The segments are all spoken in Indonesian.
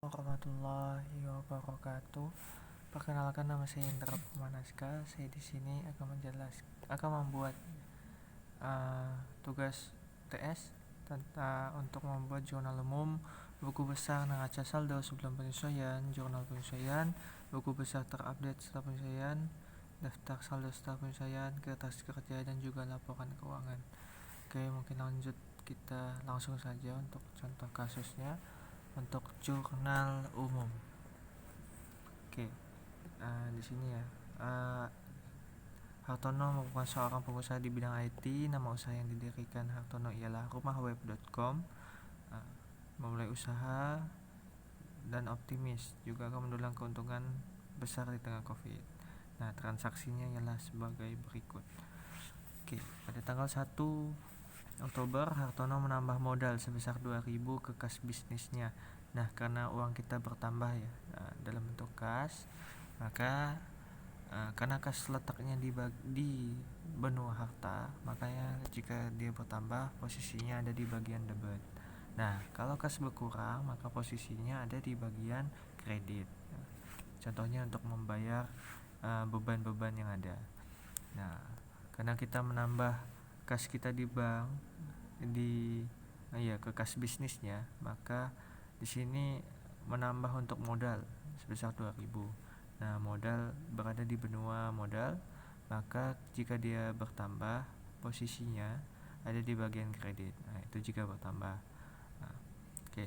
Warahmatullahi wabarakatuh. Perkenalkan, nama saya Indra Pramanaska. Saya di sini akan membuat tugas TS tentang untuk membuat jurnal umum, buku besar neraca saldo sebelum penyesuaian, jurnal penyesuaian, buku besar terupdate setelah penyesuaian, daftar saldo setelah penyesuaian, kertas kerja, dan juga laporan keuangan. Oke, mungkin kita langsung saja untuk contoh kasusnya untuk jurnal umum. Oke, di sini ya. Hartono merupakan seorang pengusaha di bidang IT. Nama usaha yang didirikan Hartono ialah rumahweb.com. Memulai usaha dan optimis juga akan mendulang keuntungan besar di tengah Covid. Nah, transaksinya ialah sebagai berikut. Oke, pada tanggal 1 Oktober Hartono menambah modal sebesar 2.000 ke kas bisnisnya. Nah, karena uang kita bertambah ya dalam bentuk kas, maka karena kas letaknya di benua harta, makanya jika dia bertambah posisinya ada di bagian debit. Nah, kalau kas berkurang maka posisinya ada di bagian kredit. Contohnya untuk membayar beban-beban yang ada. Nah, karena kita menambah kas kita di bank ke kas bisnisnya, maka di sini menambah untuk modal sebesar 2.000. Nah, modal berada di benua modal, maka jika dia bertambah posisinya ada di bagian kredit. Nah, itu jika bertambah. Oke,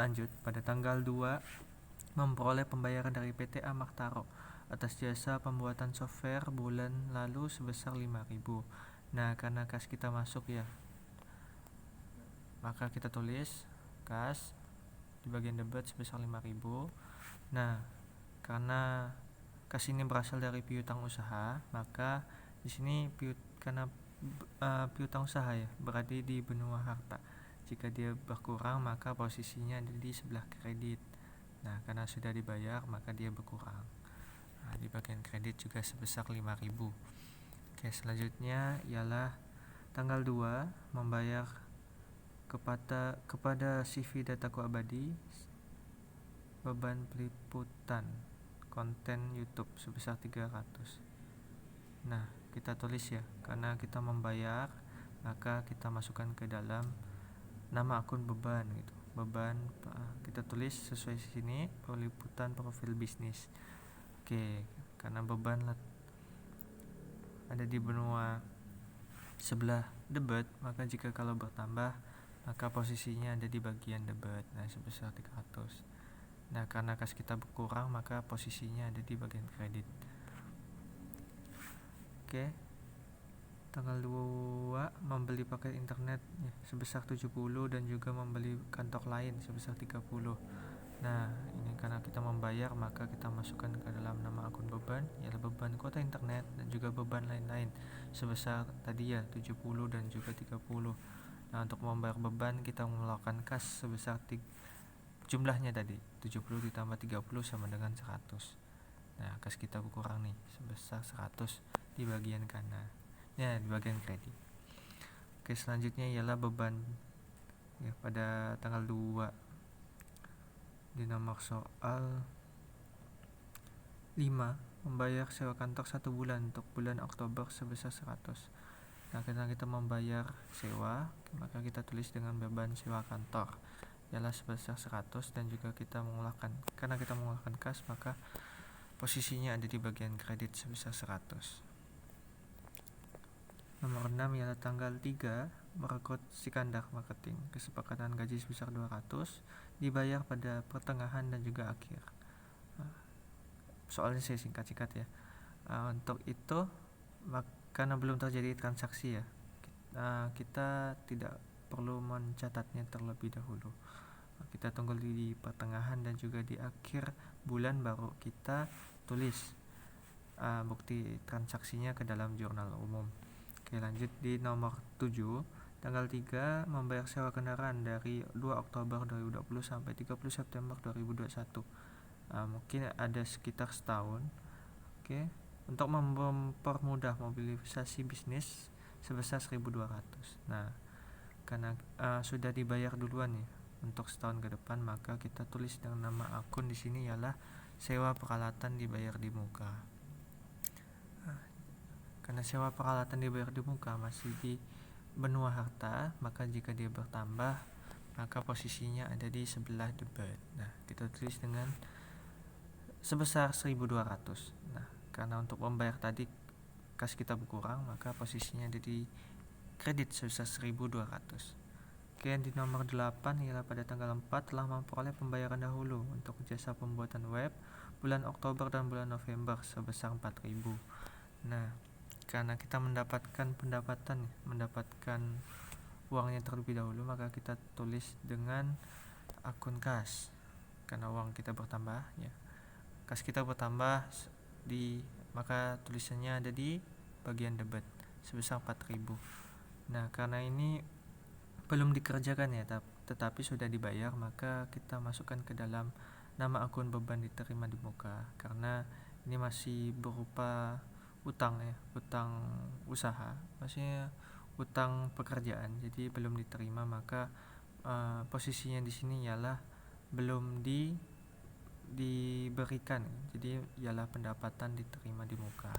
lanjut pada tanggal 2 memperoleh pembayaran dari PT Amartaro atas jasa pembuatan software bulan lalu sebesar 5.000. Nah, karena kas kita masuk ya, maka kita tulis kas di bagian debit sebesar 5.000. Nah, karena kas ini berasal dari piutang usaha, maka di sini karena piutang usaha ya berada di benua harta. Jika dia berkurang maka posisinya ada di sebelah kredit. Nah, karena sudah dibayar maka dia berkurang. Nah, di bagian kredit juga sebesar 5.000. Oke, selanjutnya ialah tanggal 2 membayar kepada CV Dataku Abadi beban peliputan konten YouTube sebesar 300. Nah, kita tulis ya, karena kita membayar maka kita masukkan ke dalam nama akun beban gitu. Beban kita tulis sesuai sini peliputan profil bisnis. Oke, karena beban ada di benua sebelah debit, maka jika kalau bertambah maka posisinya ada di bagian debit. Nah, sebesar 300. Nah, karena kas kita berkurang maka posisinya ada di bagian kredit. Oke, tanggal 2 membeli paket internet ya, sebesar 70 dan juga membeli kantor lain sebesar 30. Nah, ini karena kita membayar maka kita masukkan ke dalam nama akun beban, yaitu beban kuota internet dan juga beban lain-lain sebesar tadi ya 70 dan juga 30. Nah, untuk membayar beban kita mengeluarkan kas sebesar jumlahnya tadi 70 ditambah 30 sama dengan 100. Nah, kas kita berkurang nih sebesar 100 di bagian kanan. Ya, di bagian kredit. Oke, selanjutnya ialah beban ya pada tanggal 2 di nomor soal 5 membayar sewa kantor 1 bulan untuk bulan Oktober sebesar 100. Nah, karena kita membayar sewa maka kita tulis dengan beban sewa kantor ialah sebesar 100 dan juga karena kita mengeluarkan kas maka posisinya ada di bagian kredit sebesar 100. Nomor 6 ialah tanggal 3 merekrut Sikandar Marketing, kesepakatan gaji sebesar 200 dibayar pada pertengahan dan juga akhir. Soalnya saya singkat-singkat ya. Untuk itu karena belum terjadi transaksi ya, kita tidak perlu mencatatnya terlebih dahulu. Kita tunggu di pertengahan dan juga di akhir bulan baru kita tulis bukti transaksinya ke dalam jurnal umum. Oke, lanjut di nomor 7 tanggal 3 membayar sewa kendaraan dari 2 Oktober 2020 sampai 30 September 2021. Mungkin ada sekitar setahun. Oke, untuk mempermudah mobilisasi bisnis sebesar 1.200. Nah, karena sudah dibayar duluan ya, untuk setahun ke depan, maka kita tulis dengan nama akun di sini ialah sewa peralatan dibayar di muka. Karena sewa peralatan dibayar di muka masih di benua harta, maka jika dia bertambah maka posisinya ada di sebelah debit. Nah, kita tulis dengan sebesar 1.200. Nah, karena untuk membayar tadi kas kita berkurang, maka posisinya ada di kredit sebesar 1.200. Kemudian di nomor 8 ialah pada tanggal 4 telah memperoleh pembayaran dahulu untuk jasa pembuatan web bulan Oktober dan bulan November sebesar 4.000. Nah, karena kita mendapatkan uangnya terlebih dahulu, maka kita tulis dengan akun kas. Karena uang kita bertambah, ya. Kas kita bertambah maka tulisannya ada di bagian debit sebesar 4.000. Nah, karena ini belum dikerjakan ya, tetapi sudah dibayar, maka kita masukkan ke dalam nama akun beban diterima di muka, karena ini masih berupa utang ya, utang usaha, maksudnya utang pekerjaan, jadi belum diterima, maka posisinya di sini ialah belum diberikan, jadi ialah pendapatan diterima di muka.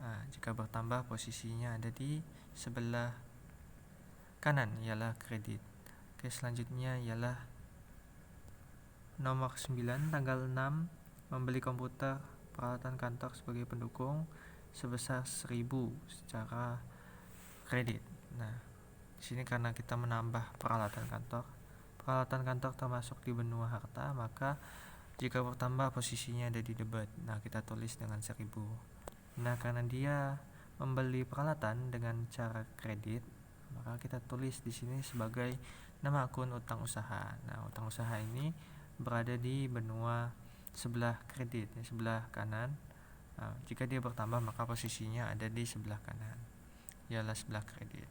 Nah, jika bertambah posisinya ada di sebelah kanan ialah kredit. Oke, selanjutnya ialah nomor 9 tanggal 6 membeli komputer peralatan kantor sebagai pendukung sebesar 1.000 secara kredit. Nah, di sini karena kita menambah peralatan kantor termasuk di benua harta, maka jika bertambah posisinya ada di debit. Nah, kita tulis dengan 1.000. Nah, karena dia membeli peralatan dengan cara kredit, maka kita tulis di sini sebagai nama akun utang usaha. Nah, utang usaha ini berada di benua sebelah kredit, sebelah kanan. Nah, jika dia bertambah maka posisinya ada di sebelah kanan, ialah sebelah kredit.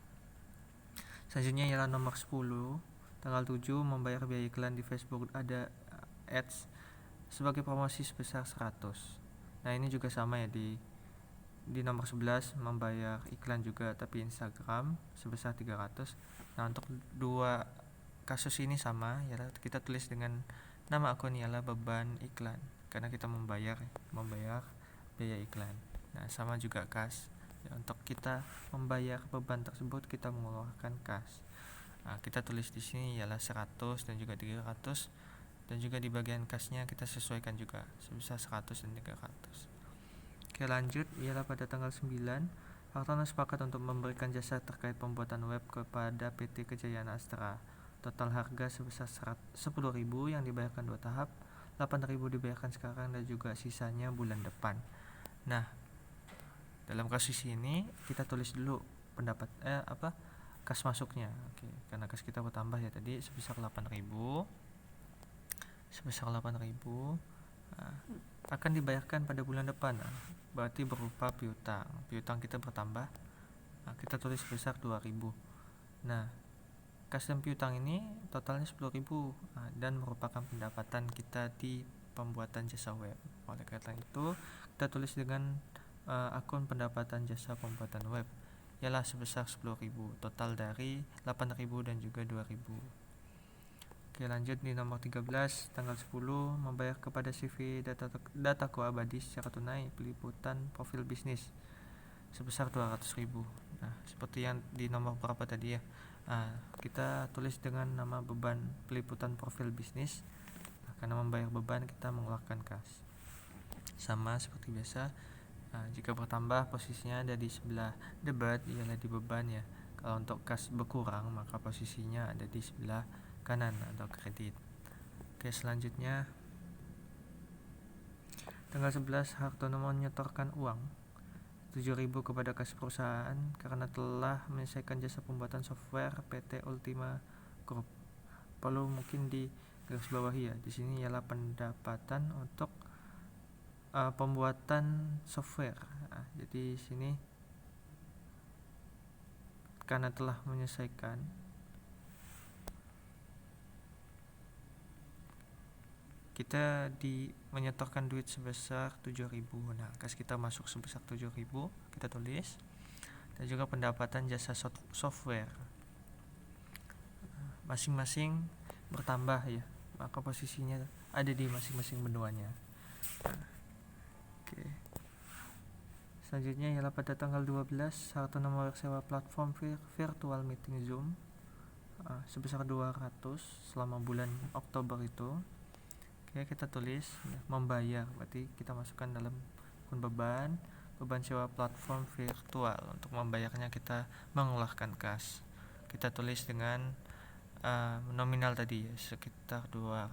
Selanjutnya ialah nomor 10 tanggal 7 membayar biaya iklan di Facebook ada ads sebagai promosi sebesar 100. Nah, ini juga sama ya, di nomor 11 membayar iklan juga tapi Instagram sebesar 300. Nah, untuk dua kasus ini sama ya, kita tulis dengan nama akun ialah beban iklan karena kita membayar biaya iklan. Nah, sama juga kas ya, untuk kita membayar beban tersebut kita mengeluarkan kas. Nah, kita tulis di sini ialah 100 dan juga 300, dan juga di bagian kasnya kita sesuaikan juga sebesar 100 dan 300. Oke, lanjut ialah pada tanggal 9 Hartono sepakat untuk memberikan jasa terkait pembuatan web kepada PT Kejayaan Astra. Total harga sebesar 10.000 yang dibayarkan 2 tahap, 8.000 dibayarkan sekarang dan juga sisanya bulan depan. Nah, dalam kasus ini kita tulis dulu kas masuknya. Oke, karena kas kita bertambah ya tadi sebesar 8.000. Nah, akan dibayarkan pada bulan depan. Berarti berupa piutang kita bertambah. Nah, kita tulis sebesar 2.000. Nah, kas dan piutang ini totalnya 10.000 dan merupakan pendapatan kita di pembuatan jasa web. Oleh karena itu, kita tulis dengan akun pendapatan jasa pembuatan web ialah sebesar 10.000, total dari 8.000 dan juga 2.000. Oke, lanjut di nomor 13 tanggal 10 membayar kepada CV dataku abadi secara tunai peliputan profil bisnis sebesar 200.000. Nah, seperti yang di nomor berapa tadi ya, kita tulis dengan nama beban peliputan profil bisnis. Karena membayar beban kita mengeluarkan kas, sama seperti biasa. Jika bertambah posisinya ada di sebelah debit, ialah di beban ya. Kalau untuk kas berkurang maka posisinya ada di sebelah kanan atau kredit. Oke, selanjutnya tanggal 11 Hartono menyetorkan uang 7.000 kepada kas perusahaan karena telah menyelesaikan jasa pembuatan software PT Ultima Group. Perlu mungkin di garis bawahi ya, di sini ialah pendapatan untuk pembuatan software. Jadi sini karena telah menyelesaikan, kita menyetorkan duit sebesar 7.000. Nah, kas kita masuk sebesar 7.000, kita tulis. Dan juga pendapatan jasa software masing-masing bertambah ya, maka posisinya ada di masing-masing benuanya. Oke. Selanjutnya ialah pada tanggal 12 Hartono membayar sewa platform virtual meeting Zoom sebesar 200 selama bulan Oktober itu. Oke, kita tulis ya, membayar, berarti kita masukkan dalam akun beban sewa platform virtual. Untuk membayarnya kita mengeluarkan kas. Kita tulis dengan nominal tadi ya, sekitar 200,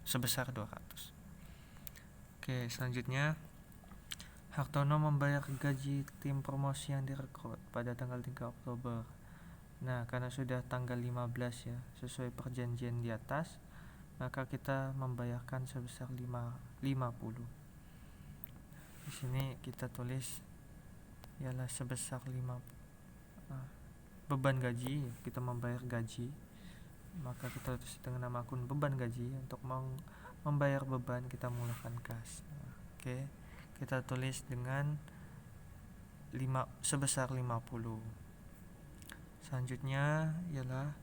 sebesar 200. Oke, selanjutnya Hartono membayar gaji tim promosi yang direkrut pada tanggal 3 Oktober. Nah, karena sudah tanggal 15 ya, sesuai perjanjian di atas, maka kita membayarkan sebesar 50. Di sini kita tulis ialah sebesar 5 beban gaji, kita membayar gaji, maka kita tulis dengan nama akun beban gaji. Untuk membayar beban kita menggunakan kas. Oke, kita tulis dengan sebesar 50. Selanjutnya ialah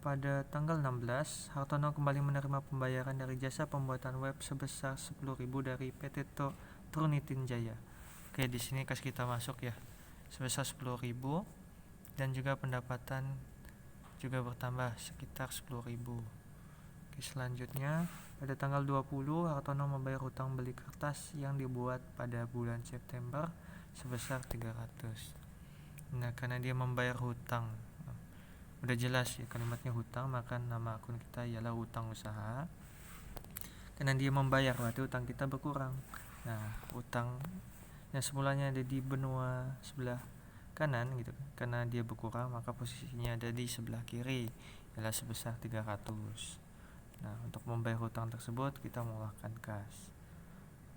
pada tanggal 16 Hartono kembali menerima pembayaran dari jasa pembuatan web sebesar 10.000 dari PT Trunitin Jaya. Oke, di sini kas kita masuk ya, sebesar 10.000, dan juga pendapatan juga bertambah sekitar 10.000. Oke, selanjutnya pada tanggal 20 Hartono membayar hutang beli kertas yang dibuat pada bulan September sebesar 300. Nah, karena dia membayar hutang, udah jelas ya kalimatnya hutang, maka nama akun kita ialah hutang usaha. Karena dia membayar, berarti hutang kita berkurang. Nah, hutang yang semulanya ada di benua sebelah kanan gitu, karena dia berkurang maka posisinya ada di sebelah kiri, ialah sebesar 300. Nah, untuk membayar hutang tersebut kita mengeluarkan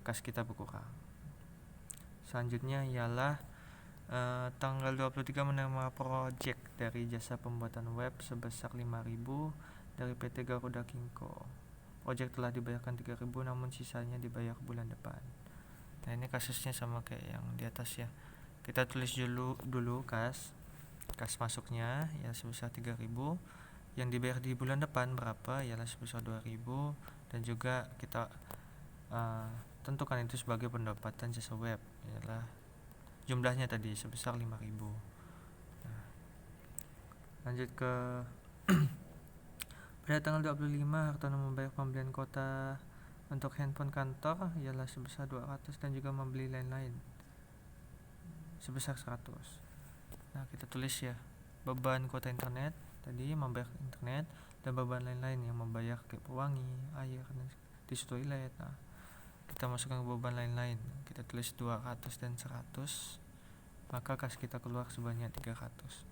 kas kita berkurang. Selanjutnya ialah tanggal 23 menerima project dari jasa pembuatan web sebesar 5.000 dari PT Garuda Kinko. Project telah dibayarkan 3.000, namun sisanya dibayar bulan depan. Nah, ini kasusnya sama kayak yang di atas ya. Kita tulis dulu kas masuknya ya sebesar 3.000, yang dibayar di bulan depan berapa ialah sebesar 2.000, dan juga kita tentukan itu sebagai pendapatan jasa web, ialah jumlahnya tadi sebesar 5.000. Nah, lanjut ke pada tanggal 25 Hartono membayar pembelian kuota untuk handphone kantor ialah sebesar 200, dan juga membeli lain-lain sebesar 100. Nah, kita tulis ya beban kuota internet tadi membayar internet, dan beban lain-lain yang membayar kayak pewangi, air, dan tisu toilet. Nah, kita masukkan beban lain-lain, kita tulis 200 dan 100, maka kas kita keluar sebanyak 300.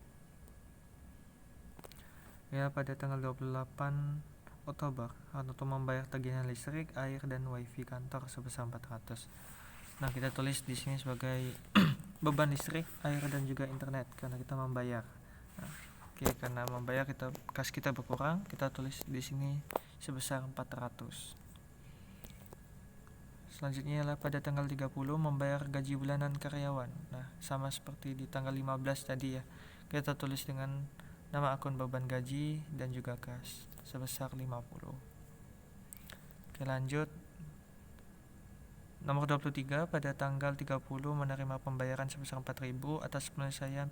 Ya, pada tanggal 28 Oktober Hartono membayar tagihan listrik, air, dan wifi kantor sebesar 400. Nah, kita tulis di sini sebagai beban listrik, air, dan juga internet karena kita membayar. Nah, oke, karena membayar kas kita berkurang, kita tulis di sini sebesar 400. Selanjutnya ialah pada tanggal 30 membayar gaji bulanan karyawan. Nah, sama seperti di tanggal 15 tadi ya. Kita tulis dengan nama akun beban gaji dan juga kas sebesar 50. Oke, lanjut. Nomor 23, pada tanggal 30 menerima pembayaran sebesar 4.000 atas penyelesaian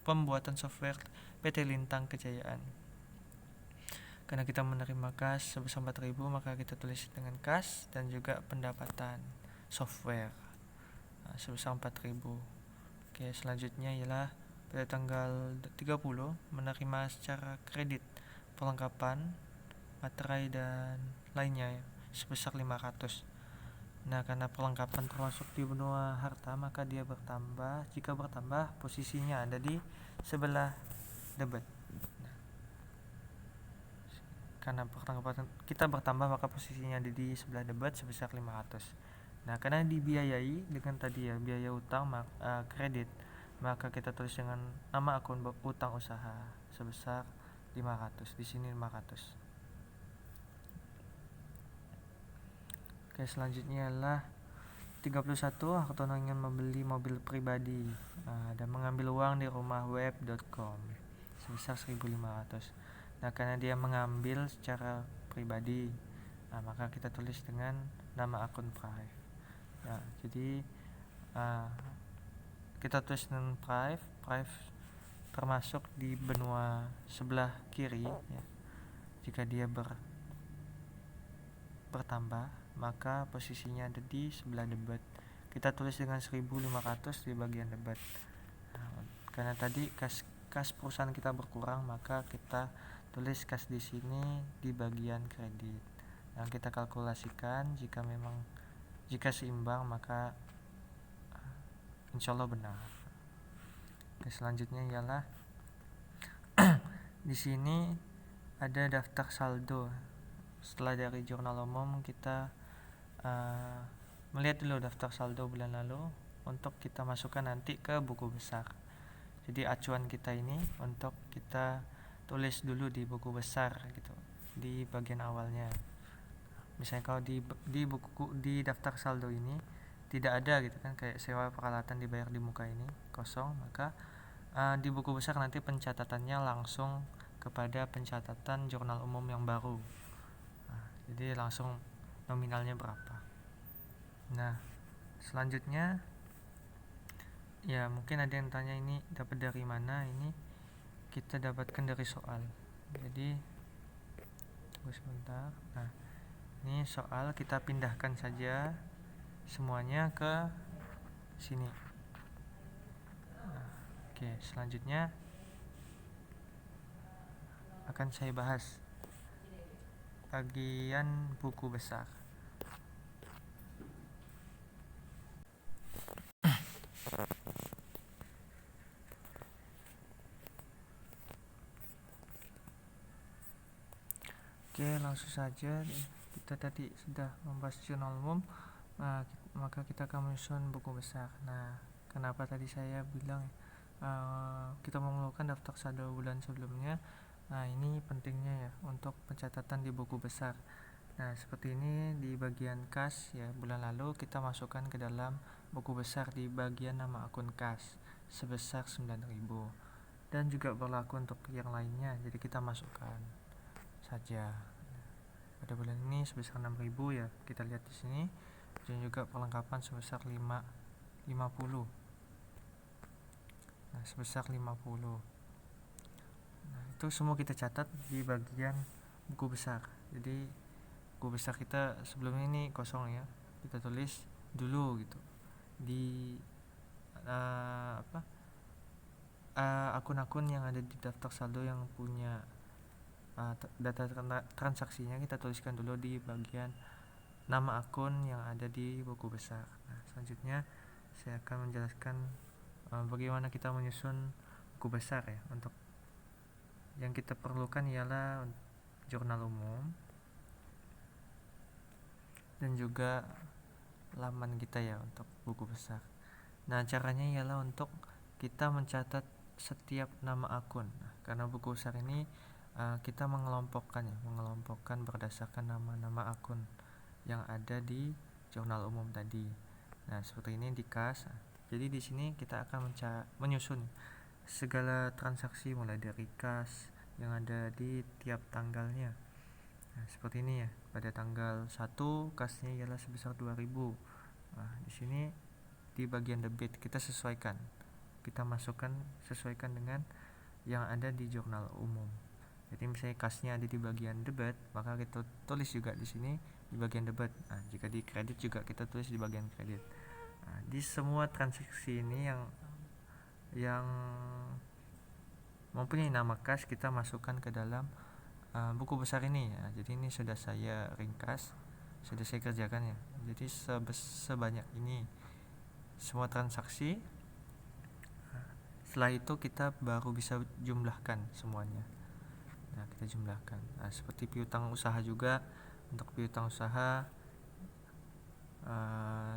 pembuatan software PT Lintang Kejayaan. Karena kita menerima kas sebesar 4.000, maka kita tulis dengan kas dan juga pendapatan software sebesar 4.000. Oke, selanjutnya ialah pada tanggal 30 menerima secara kredit perlengkapan, materai, dan lainnya sebesar 500. Nah, karena perlengkapan termasuk di benua harta, maka dia bertambah. Jika bertambah, posisinya ada di sebelah debit. Nah, karena perlengkapan kita bertambah, maka posisinya ada di sebelah debit sebesar 500. Nah, karena dibiayai dengan tadi ya biaya utang kredit, maka kita tulis dengan nama akun utang usaha sebesar 500. Di sini 500. Oke, selanjutnya adalah 31 Hartono ingin membeli mobil pribadi dan mengambil uang di rumah web.com sebesar 1.500. Nah, karena dia mengambil secara pribadi, maka kita tulis dengan nama akun Prive. Ya, jadi kita tulis dengan Prive termasuk di benua sebelah kiri ya. Jika dia bertambah, maka posisinya ada di sebelah debat. Kita tulis dengan 1.500 di bagian debat. Karena tadi kas perusahaan kita berkurang, maka kita tulis kas di sini di bagian kredit. Yang kita kalkulasikan, jika seimbang maka insya Allah benar. Oke, selanjutnya ialah di sini ada daftar saldo. Setelah dari jurnal umum, kita melihat dulu daftar saldo bulan lalu untuk kita masukkan nanti ke buku besar. Jadi acuan kita ini untuk kita tulis dulu di buku besar gitu, di bagian awalnya. Misalnya kalau di daftar saldo ini tidak ada gitu kan, kayak sewa peralatan dibayar di muka ini kosong, maka di buku besar nanti pencatatannya langsung kepada pencatatan jurnal umum yang baru. Jadi langsung nominalnya berapa. Nah, selanjutnya ya mungkin ada yang tanya ini dapat dari mana. Ini kita dapatkan dari soal. Jadi tunggu sebentar. Nah, ini soal kita pindahkan saja semuanya ke sini. Oke, selanjutnya akan saya bahas bagian buku besar. Oke, langsung saja. Kita tadi sudah membahas jurnal umum, maka kita akan menyusun buku besar. Nah, kenapa tadi saya bilang kita memerlukan daftar saldo bulan sebelumnya? Nah, ini pentingnya ya untuk pencatatan di buku besar. Nah, seperti ini di bagian kas ya, bulan lalu kita masukkan ke dalam buku besar di bagian nama akun kas sebesar 9.000, dan juga berlaku untuk yang lainnya. Jadi kita masukkan saja. Pada bulan ini sebesar 6.000 ya, kita lihat di sini, dan juga perlengkapan sebesar 50. Nah, sebesar 50. Nah, itu semua kita catat di bagian buku besar. Jadi buku besar kita sebelumnya ini kosong ya, kita tulis dulu gitu di akun-akun yang ada di daftar saldo yang punya data transaksinya, kita tuliskan dulu di bagian nama akun yang ada di buku besar. Nah, selanjutnya saya akan menjelaskan bagaimana kita menyusun buku besar ya. Untuk yang kita perlukan ialah jurnal umum dan juga laman kita ya untuk buku besar. Nah, caranya ialah untuk kita mencatat setiap nama akun. Nah, karena buku besar ini kita mengelompokkan berdasarkan nama-nama akun yang ada di jurnal umum tadi. Nah, seperti ini di kas. Jadi di sini kita akan menyusun segala transaksi mulai dari kas yang ada di tiap tanggalnya. Nah, seperti ini ya. Pada tanggal 1 kasnya ialah sebesar 2.000. Nah, di sini di bagian debit kita sesuaikan. Kita masukkan sesuaikan dengan yang ada di jurnal umum. Jadi misalnya kasnya ada di bagian debit, maka kita tulis juga di sini di bagian debit. Nah, jika di kredit juga kita tulis di bagian kredit. Nah, di semua transaksi ini yang mempunyai nama kas kita masukkan ke dalam buku besar ini ya. Jadi ini sudah saya ringkas, sudah saya kerjakan ya. Jadi sebanyak ini semua transaksi. Setelah itu kita baru bisa jumlahkan semuanya. Nah, kita jumlahkan. Nah, seperti piutang usaha juga. Untuk piutang usaha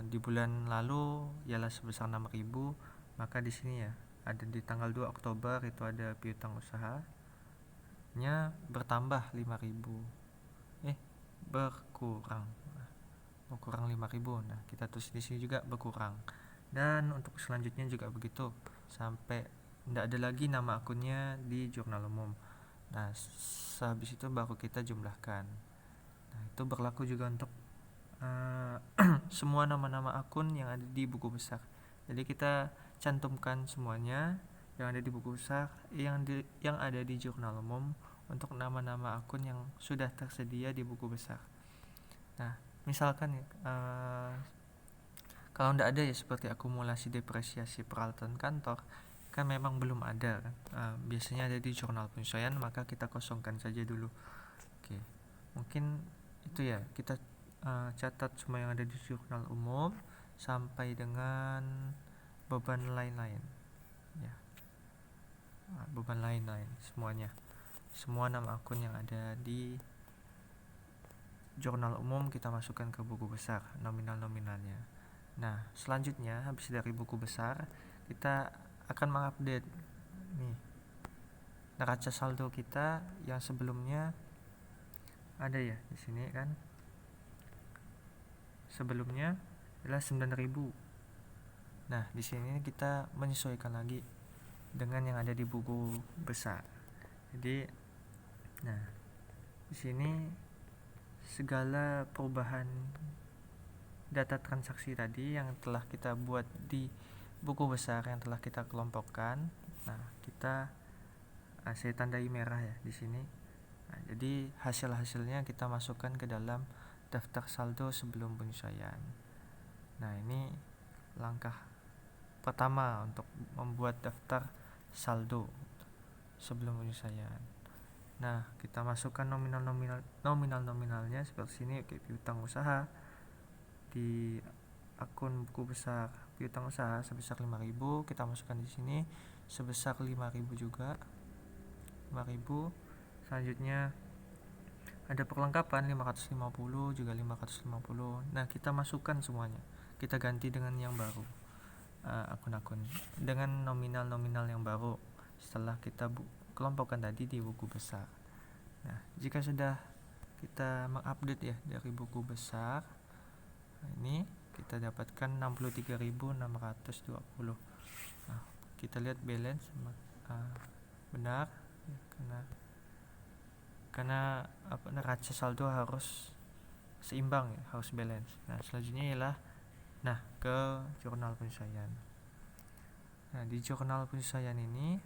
di bulan lalu ialah sebesar 6.000, maka di sini ya ada di tanggal 2 Oktober itu ada piutang usahanya bertambah 5.000. Berkurang 5.000. Nah, kita tulis di sini juga berkurang. Dan untuk selanjutnya juga begitu sampai tidak ada lagi nama akunnya di jurnal umum. Nah, sehabis itu baru kita jumlahkan. Nah, itu berlaku juga untuk semua nama-nama akun yang ada di buku besar. Jadi kita cantumkan semuanya yang ada di buku besar, yang ada di jurnal umum untuk nama-nama akun yang sudah tersedia di buku besar. Nah, misalkan ya, kalau tidak ada ya seperti akumulasi depresiasi peralatan kantor, kan memang belum ada kan. Biasanya ada di jurnal penyesuaian, maka kita kosongkan saja dulu. Oke, mungkin itu ya, kita catat semua yang ada di jurnal umum sampai dengan beban lain-lain ya. Beban lain-lain semuanya, semua nama akun yang ada di jurnal umum kita masukkan ke buku besar, nominal-nominalnya. Nah, selanjutnya habis dari buku besar kita akan mengupdate nih neraca saldo kita yang sebelumnya ada ya di sini kan. Sebelumnya adalah 9.000. Nah, di sini kita menyesuaikan lagi dengan yang ada di buku besar. Jadi, nah, di sini segala perubahan data transaksi tadi yang telah kita buat di buku besar yang telah kita kelompokkan, nah, kita saya tandai merah ya di sini. Nah, jadi hasil-hasilnya kita masukkan ke dalam daftar saldo sebelum penyesuaian. Nah, ini langkah pertama untuk membuat daftar saldo sebelum penyesuaian. Nah, kita masukkan nominalnya seperti sini. Oke, piutang usaha di akun buku besar piutang usaha sebesar 5.000, kita masukkan di sini sebesar 5.000 juga. 5.000. Selanjutnya ada perlengkapan 550 juga 550. Nah, kita masukkan semuanya, kita ganti dengan yang baru, akun-akun dengan nominal-nominal yang baru setelah kita kelompokkan tadi di buku besar. Nah, jika sudah kita mengupdate ya dari buku besar, ini kita dapatkan 63.620. Nah, kita lihat balance benar ya, karena neraca saldo harus seimbang ya, harus balance. Nah, selanjutnya ialah ke jurnal penyesuaian. Nah, di jurnal penyesuaian ini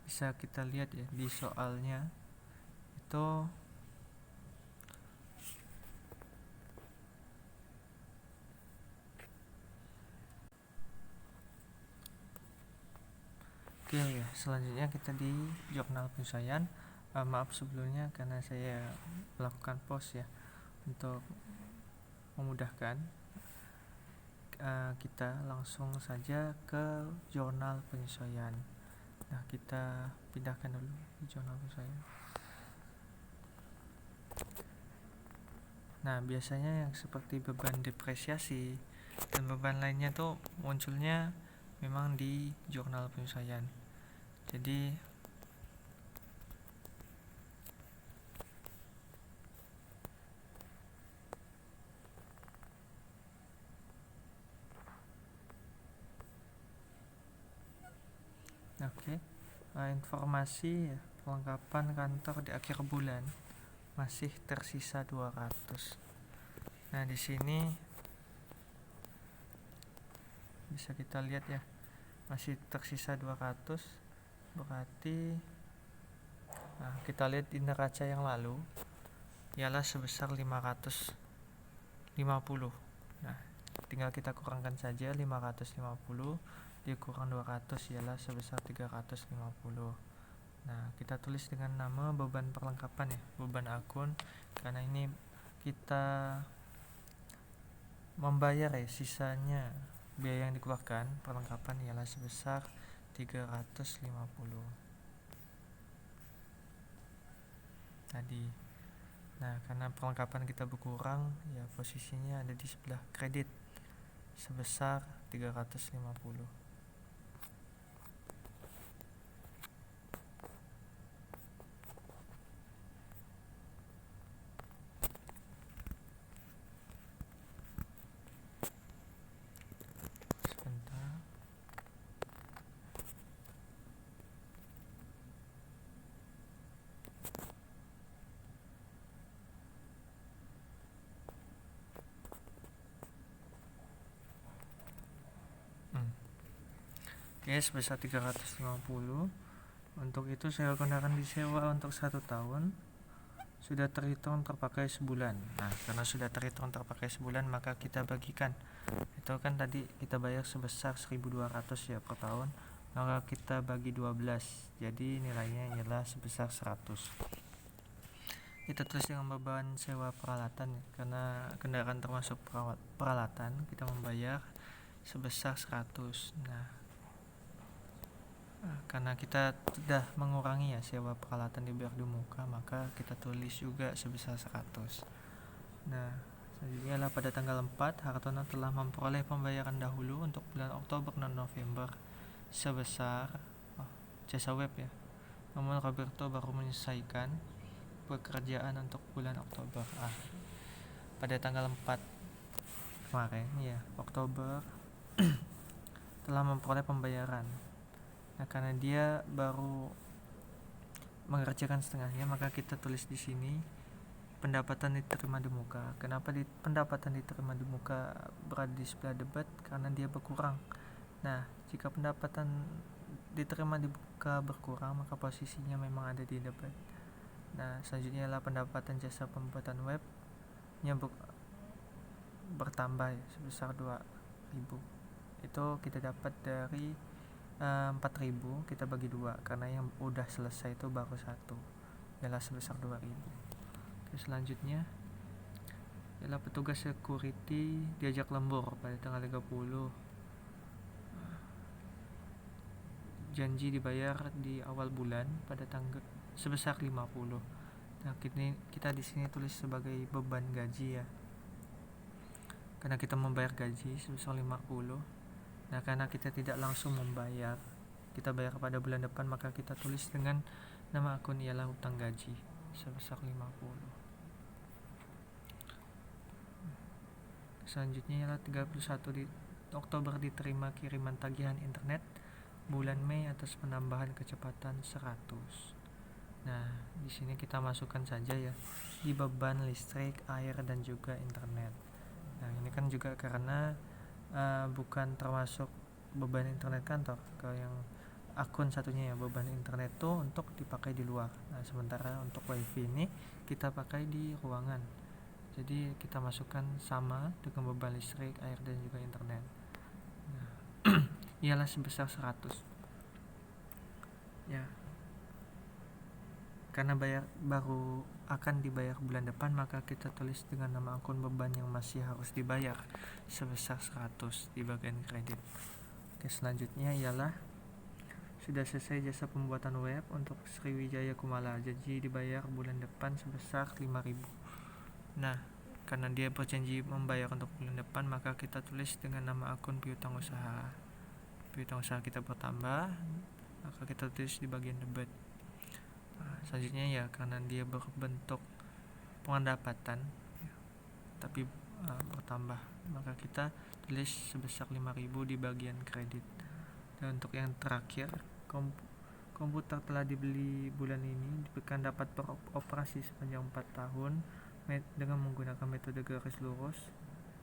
bisa kita lihat ya di soalnya itu oke ya. Selanjutnya kita di jurnal penyesuaian. Maaf sebelumnya karena saya melakukan pause ya untuk memudahkan. Kita langsung saja ke jurnal penyesuaian. Nah, kita pindahkan dulu di jurnal penyesuaian. Nah, biasanya yang seperti beban depresiasi dan beban lainnya tuh munculnya memang di jurnal penyesuaian. Jadi informasi perlengkapan kantor di akhir bulan masih tersisa 200. Nah, di sini bisa kita lihat ya, masih tersisa 200. Berarti kita lihat di neraca yang lalu ialah sebesar 550. Nah, tinggal kita kurangkan saja 550 dikurang 200 ialah sebesar 350. Nah, kita tulis dengan nama beban perlengkapan ya, beban akun, karena ini kita membayar ya, sisanya biaya yang dikeluarkan perlengkapan ialah sebesar 350 tadi. Nah, karena perlengkapan kita berkurang ya, posisinya ada di sebelah kredit sebesar 350. Sebentar. sebesar 350. Untuk itu sewa kendaraan disewa untuk 1 tahun sudah terhitung terpakai sebulan. Nah, karena sudah terhitung terpakai sebulan, maka kita bagikan. Itu kan tadi kita bayar sebesar 1.200 ya per tahun, maka kita bagi 12, jadi nilainya ialah sebesar 100. Kita tulis dengan beban sewa peralatan ya. Karena kendaraan termasuk peralatan, kita membayar sebesar 100. Karena kita sudah mengurangi ya sewa peralatan di bea muka, maka kita tulis juga sebesar 100. Selanjutnya adalah pada tanggal 4 Hartono telah memperoleh pembayaran dahulu untuk bulan Oktober dan November sebesar jasa web ya. Namun Roberto baru menyelesaikan pekerjaan untuk bulan Oktober. Pada tanggal 4 kemarin ya, Oktober telah memperoleh pembayaran. Karena dia baru mengerjakan setengahnya, maka kita tulis di sini pendapatan diterima di muka. Kenapa pendapatan diterima di muka berada di sebelah debit? Karena dia berkurang. Jika pendapatan diterima di muka berkurang, maka posisinya memang ada di debit. Selanjutnya adalah pendapatan jasa pembuatan web yang bertambah ya, sebesar 2.000. Itu kita dapat dari 4.000 kita bagi 2, karena yang udah selesai itu baru 1, ialah sebesar 2.000. Selanjutnya ialah petugas security diajak lembur pada tanggal 30. Janji dibayar di awal bulan pada tanggal sebesar 50. Kita di sini tulis sebagai beban gaji ya. Karena kita membayar gaji sebesar 50. Karena kita tidak langsung membayar, kita bayar pada bulan depan, maka kita tulis dengan nama akun ialah hutang gaji sebesar 50. Selanjutnya ialah 31 Oktober diterima kiriman tagihan internet bulan Mei atas penambahan kecepatan 100. Di sini kita masukkan saja ya di beban listrik, air dan juga internet. Ini kan juga karena bukan termasuk beban internet kantor. Kalau yang akun satunya ya, beban internet tuh untuk dipakai di luar. Sementara untuk wifi ini kita pakai di ruangan. Jadi kita masukkan sama dengan beban listrik, air dan juga internet. Ialah sebesar 100. Ya. Karena baru akan dibayar bulan depan, maka kita tulis dengan nama akun beban yang masih harus dibayar sebesar 100 di bagian kredit. Selanjutnya ialah sudah selesai jasa pembuatan web untuk Sriwijaya Kumala, janji dibayar bulan depan sebesar 5.000. Karena dia berjanji membayar untuk bulan depan, maka kita tulis dengan nama akun piutang usaha. Piutang usaha kita bertambah, maka kita tulis di bagian debit. Selanjutnya ya, karena dia berbentuk pendapatan tapi bertambah, maka kita tulis sebesar 5.000 di bagian kredit. Dan untuk yang terakhir, komputer telah dibeli bulan ini diberikan dapat beroperasi sepanjang 4 tahun dengan menggunakan metode garis lurus.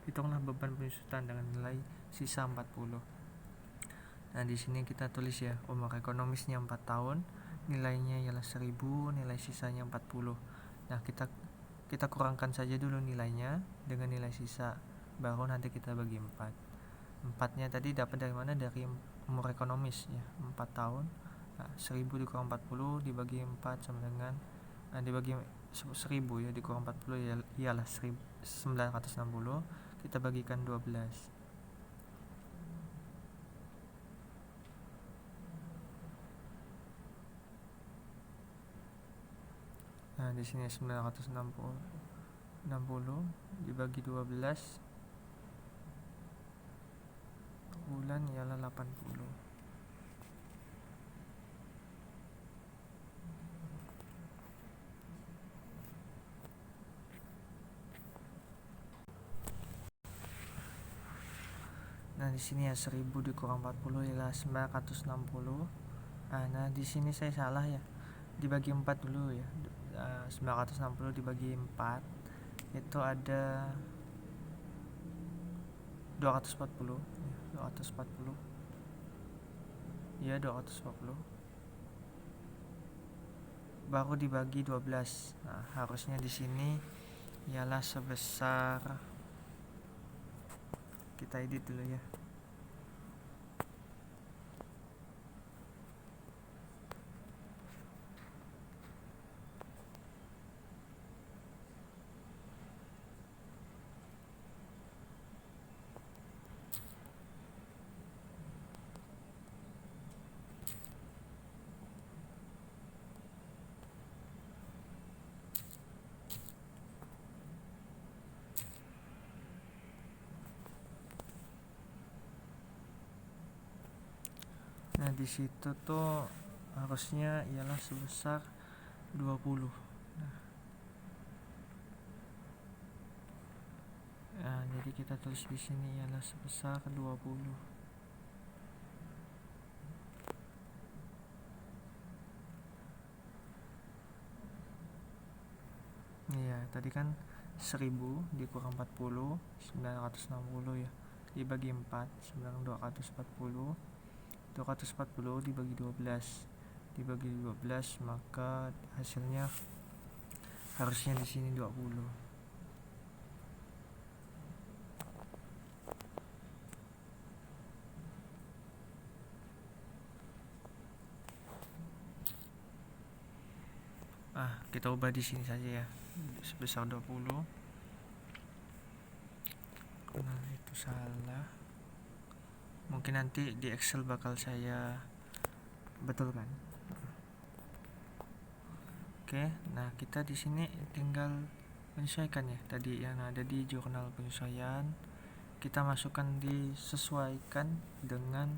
Hitunglah beban penyusutan dengan nilai sisa 40. Di sini kita tulis ya, umur ekonomisnya 4 tahun, nilainya ialah 1.000, nilai sisanya 40. Kita kurangkan saja dulu nilainya dengan nilai sisa, baru nanti kita bagi 4. 4-nya tadi dapat dari mana? Dari umur ekonomis ya, 4 tahun. 1.000 dikurang 40 dibagi 4 sama dengan dibagi 1.000 ya dikurang 40 ialah 960. Kita bagikan 12. Di sini 960 dibagi 12 bulan ialah 80. Di sini ya 1.000 dikurang 40 ialah 960. Di sini saya salah ya. Dibagi 4 dulu ya. 960 dibagi 4 itu ada 240. ya 240 baru dibagi 12. Nah, harusnya di sini ialah sebesar, kita edit dulu ya. Nah, di situ tuh harusnya ialah sebesar 20. Nah, jadi kita tulis di sini ialah sebesar 20. Iya, tadi kan 1000 dikurang 40, 960 ya. Dibagi 4, 9240. 240 dibagi 12. Dibagi 12 maka hasilnya harusnya di sini 20. Kita ubah di sini saja ya, sebesar 20. Nah, itu salah. Mungkin nanti di Excel bakal saya betulkan. Oke, nah kita di sini tinggal menyesuaikan ya. Tadi yang ada di jurnal penyesuaian kita masukkan, disesuaikan dengan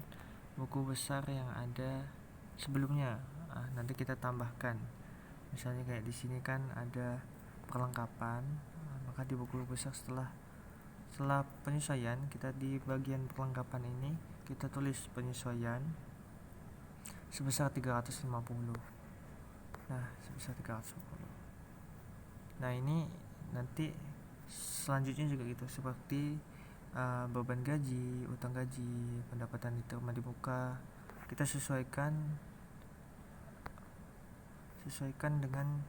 buku besar yang ada sebelumnya. Nanti kita tambahkan. Misalnya kayak di sini kan ada perlengkapan, maka di buku besar setelah penyesuaian kita di bagian perlengkapan ini kita tulis penyesuaian sebesar 350. Nah, sebesar 350. Nah, ini nanti selanjutnya juga gitu, seperti beban gaji, utang gaji, pendapatan diterima di muka, kita sesuaikan dengan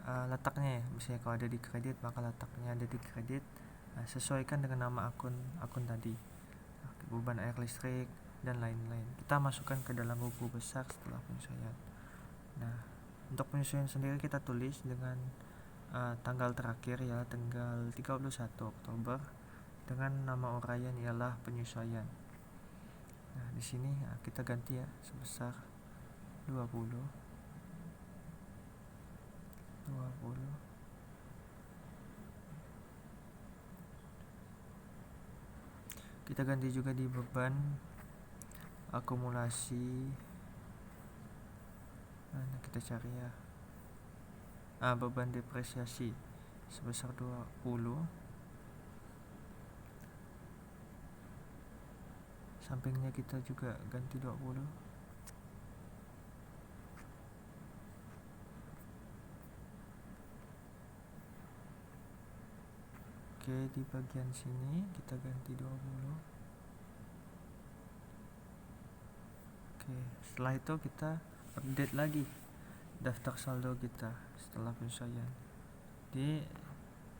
letaknya ya. Misalnya kalau ada di kredit maka letaknya ada di kredit. Sesuaikan dengan nama akun tadi, beban air listrik dan lain-lain. Kita masukkan ke dalam buku besar setelah penyesuaian. Nah, untuk penyesuaian sendiri kita tulis dengan tanggal terakhir ya, tanggal 31 Oktober dengan nama uraian ialah penyesuaian. Nah, di sini kita ganti ya sebesar 20. Kita ganti juga di beban akumulasi. Nah, kita cari ya. Beban depresiasi sebesar 20. Sampingnya kita juga ganti 20. Oke, di bagian sini kita ganti 20. Oke, setelah itu kita update lagi daftar saldo kita setelah penyesuaian. Di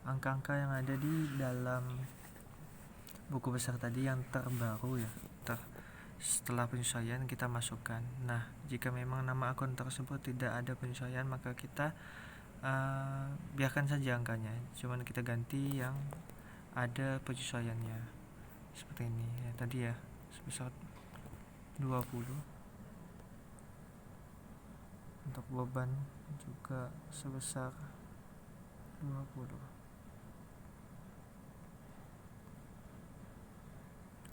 angka-angka yang ada di dalam buku besar tadi yang terbaru ya, setelah penyesuaian kita masukkan. Nah, jika memang nama akun tersebut tidak ada penyesuaian maka kita biarkan saja angkanya, cuman kita ganti yang ada penyesuaiannya seperti ini ya, tadi ya sebesar 20. Untuk beban juga sebesar 20.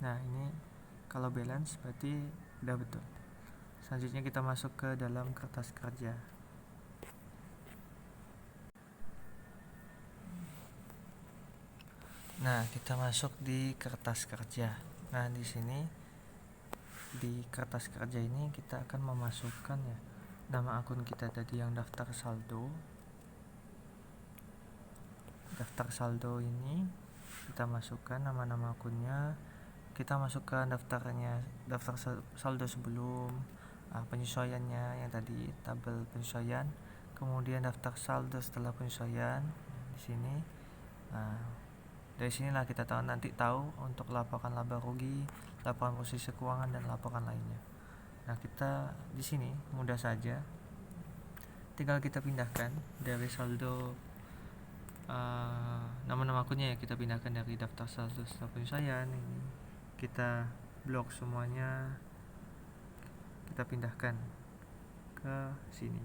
Nah, ini kalau balance berarti udah betul. Selanjutnya kita masuk ke dalam kertas kerja. Nah, kita masuk di kertas kerja. Nah, di sini di kertas kerja ini kita akan memasukkan ya nama akun kita tadi yang daftar saldo. Daftar saldo ini kita masukkan nama-nama akunnya kita masukkan daftar saldo sebelum, penyesuaiannya yang tadi tabel penyesuaian, kemudian daftar saldo setelah penyesuaian di sini. Dari sinilah kita nanti tahu untuk laporan laba rugi, laporan posisi keuangan, dan laporan lainnya. Nah, kita di sini mudah saja, tinggal kita pindahkan dari saldo nama-nama akunnya ya, kita pindahkan dari daftar saldo setelah penyesuaian ini, kita blok semuanya, kita pindahkan ke sini.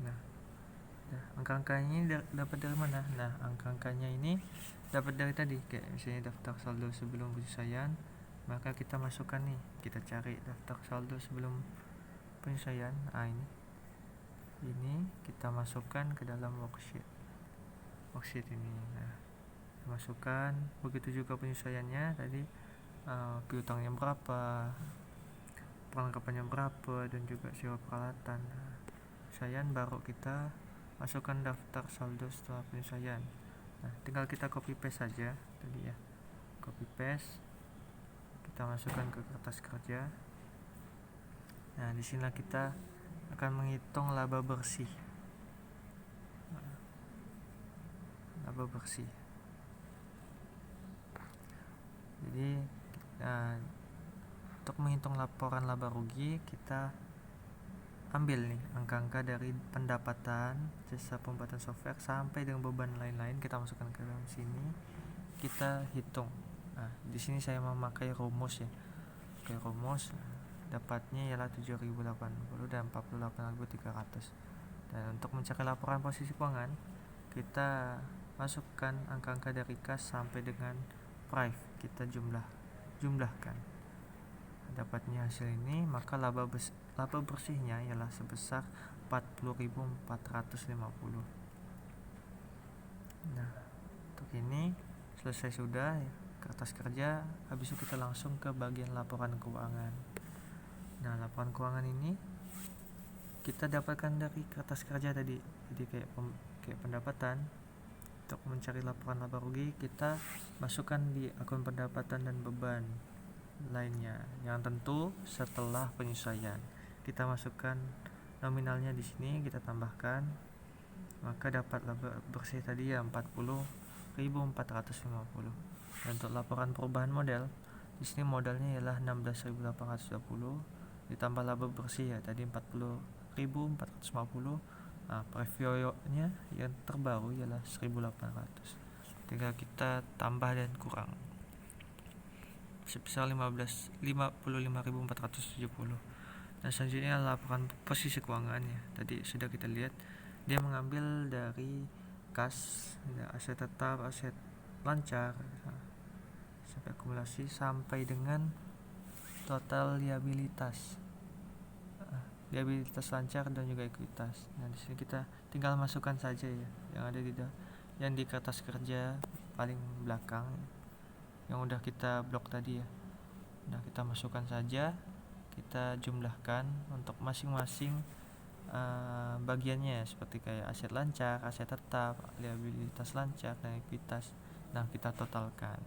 Nah, angka-angkanya ini dapat dari mana? Nah, angka-angkanya ini dapat dari tadi, kayak misalnya daftar saldo sebelum penyesuaian, maka kita masukkan nih, kita cari daftar saldo sebelum penyesuaian. Ini kita masukkan ke dalam worksheet ini. Nah, masukkan, begitu juga penyesuaiannya tadi, piutangnya berapa, perlengkapannya berapa, dan juga sewa peralatan. Penyesuaian baru kita masukkan daftar saldo setelah penyesuaian. Nah, tinggal kita copy paste saja tadi ya, copy paste, kita masukkan ke kertas kerja. Nah, di sini kita akan menghitung laba bersih. Jadi untuk menghitung laporan laba rugi, kita ambil nih angka-angka dari pendapatan, jasa pembuatan software, sampai dengan beban lain-lain, kita masukkan ke dalam sini, kita hitung. Nah, di sini saya memakai rumus ya. Oke, rumus dapatnya ialah 7.080 dan 48.300. Dan untuk mencari laporan posisi keuangan, kita masukkan angka-angka dari kas sampai dengan price, kita jumlahkan. Dapatnya hasil ini, maka laba bersihnya ialah sebesar 40.450. Nah, untuk ini selesai sudah ya, kertas kerja. Habis itu kita langsung ke bagian laporan keuangan. Nah, laporan keuangan ini kita dapatkan dari kertas kerja tadi. Jadi kayak pendapatan. Untuk mencari laporan laba rugi, kita masukkan di akun pendapatan dan beban lainnya, yang tentu setelah penyesuaian. Kita masukkan nominalnya di sini, kita tambahkan, maka dapat laba bersih tadi ya 40.450. Dan untuk laporan perubahan modal, di sini modalnya ialah 16.820 ditambah laba bersih ya tadi 40.450. Preview-nya yang terbaru ialah 1.800. Tinggal kita tambah dan kurang sebesar 55.470. Dan selanjutnya laporan posisi keuangannya. Tadi sudah kita lihat, dia mengambil dari kas, aset tetap, aset lancar, sampai akumulasi, sampai dengan total liabilitas lancar dan juga ekuitas. Nah, di sini kita tinggal masukkan saja ya yang ada di kertas kerja paling belakang yang udah kita blok tadi ya. Nah, kita masukkan saja, kita jumlahkan untuk masing-masing bagiannya, seperti kayak aset lancar, aset tetap, liabilitas lancar, dan ekuitas. Nah, kita totalkan.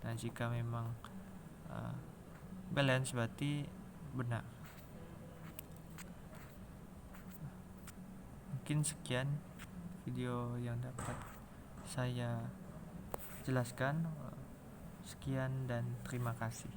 Nah, jika memang balance berarti benar. Mungkin sekian video yang dapat saya jelaskan. Sekian dan terima kasih.